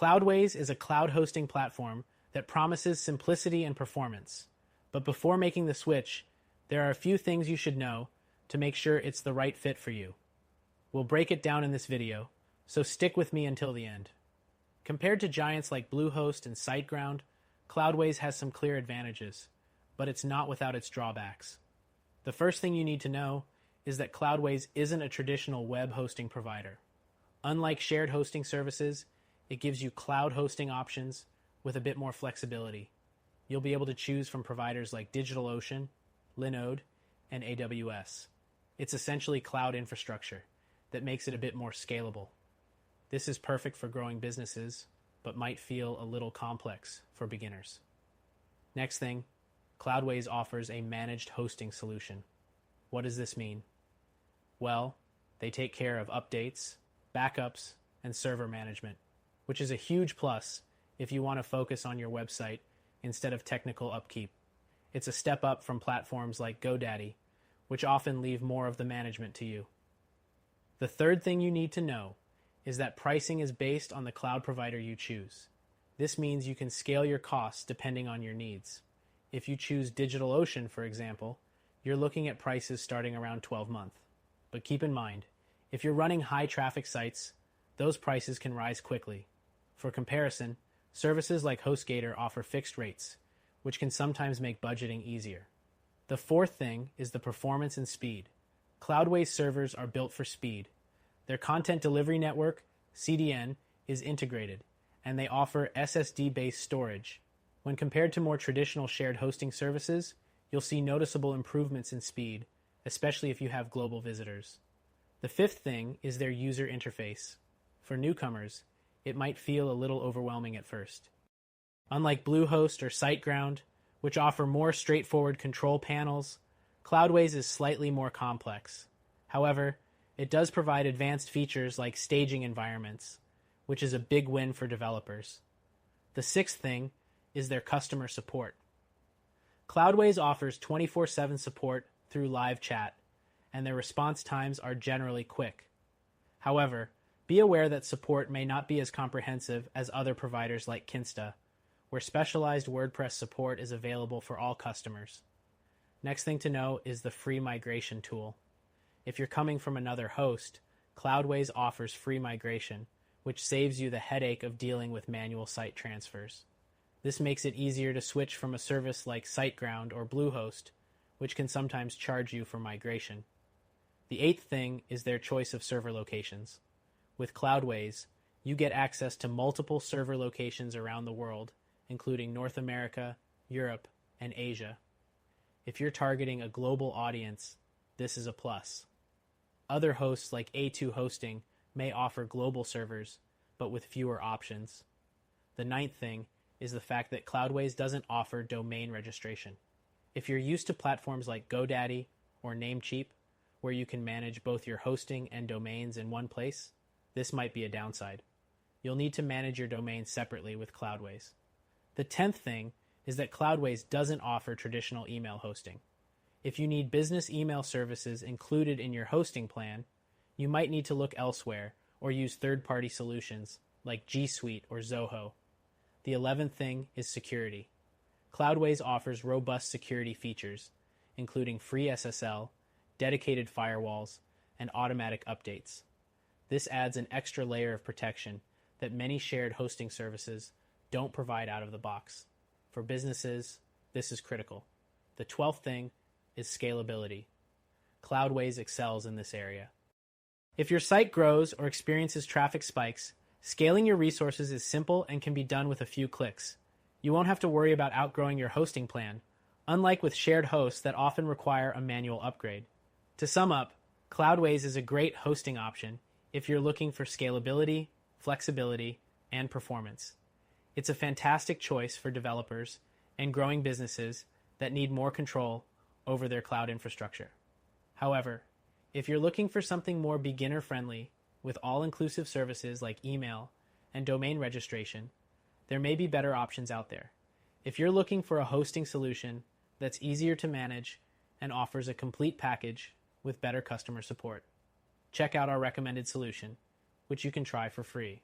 Cloudways is a cloud hosting platform that promises simplicity and performance. But before making the switch, there are a few things you should know to make sure it's the right fit for you. We'll break it down in this video, so stick with me until the end. Compared to giants like Bluehost and SiteGround, Cloudways has some clear advantages, but it's not without its drawbacks. The first thing you need to know is that Cloudways isn't a traditional web hosting provider. Unlike shared hosting services, it gives you cloud hosting options with a bit more flexibility. You'll be able to choose from providers like DigitalOcean, Linode, and AWS. It's essentially cloud infrastructure that makes it a bit more scalable. This is perfect for growing businesses, but might feel a little complex for beginners. Next thing, Cloudways offers a managed hosting solution. What does this mean? Well, they take care of updates, backups, and server management, which is a huge plus if you want to focus on your website instead of technical upkeep. It's a step up from platforms like GoDaddy, which often leave more of the management to you. The third thing you need to know is that pricing is based on the cloud provider you choose. This means you can scale your costs depending on your needs. If you choose DigitalOcean, for example, you're looking at prices starting around 12 a month. But keep in mind, if you're running high traffic sites, those prices can rise quickly. For comparison, services like HostGator offer fixed rates, which can sometimes make budgeting easier. The fourth thing is the performance and speed. Cloudways servers are built for speed. Their content delivery network, CDN, is integrated, and they offer SSD-based storage. When compared to more traditional shared hosting services, you'll see noticeable improvements in speed, especially if you have global visitors. The fifth thing is their user interface. For newcomers, it might feel a little overwhelming at first. Unlike Bluehost or SiteGround, which offer more straightforward control panels, Cloudways is slightly more complex. However, it does provide advanced features like staging environments, which is a big win for developers. The sixth thing is their customer support. Cloudways offers 24/7 support through live chat, and their response times are generally quick. However, be aware that support may not be as comprehensive as other providers like Kinsta, where specialized WordPress support is available for all customers. Next thing to know is the free migration tool. If you're coming from another host, Cloudways offers free migration, which saves you the headache of dealing with manual site transfers. This makes it easier to switch from a service like SiteGround or Bluehost, which can sometimes charge you for migration. The eighth thing is their choice of server locations. With Cloudways, you get access to multiple server locations around the world, including North America, Europe, and Asia. If you're targeting a global audience, this is a plus. Other hosts like A2 Hosting may offer global servers, but with fewer options. The ninth thing is the fact that Cloudways doesn't offer domain registration. If you're used to platforms like GoDaddy or Namecheap, where you can manage both your hosting and domains in one place, this might be a downside. You'll need to manage your domain separately with Cloudways. The 10th thing is that Cloudways doesn't offer traditional email hosting. If you need business email services included in your hosting plan, you might need to look elsewhere or use third-party solutions like G Suite or Zoho. The 11th thing is security. Cloudways offers robust security features, including free SSL, dedicated firewalls, and automatic updates. This adds an extra layer of protection that many shared hosting services don't provide out of the box. For businesses, this is critical. The 12th thing is scalability. Cloudways excels in this area. If your site grows or experiences traffic spikes, scaling your resources is simple and can be done with a few clicks. You won't have to worry about outgrowing your hosting plan, unlike with shared hosts that often require a manual upgrade. To sum up, Cloudways is a great hosting option if you're looking for scalability, flexibility, and performance. It's a fantastic choice for developers and growing businesses that need more control over their cloud infrastructure. However, if you're looking for something more beginner-friendly with all-inclusive services like email and domain registration, there may be better options out there. If you're looking for a hosting solution that's easier to manage and offers a complete package with better customer support, check out our recommended solution, which you can try for free.